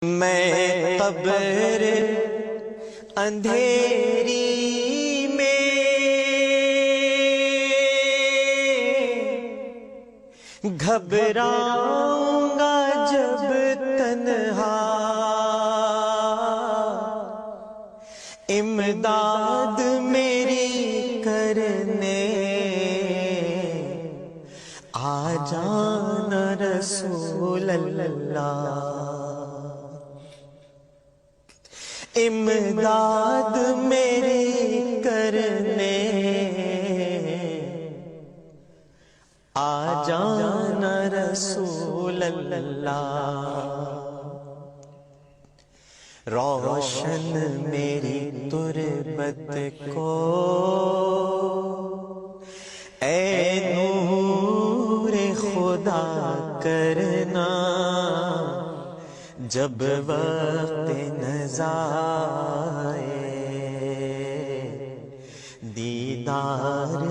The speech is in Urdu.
میں قبر اندھیری میں گھبراؤں گا جب تنہا، امداد میری کرنے آ جانا رسول اللہ، امداد میری کرنے آ جانا رسول اللہ، روشن میری تربت کو اے نور خدا کرنا، جب وقت نزا دیدار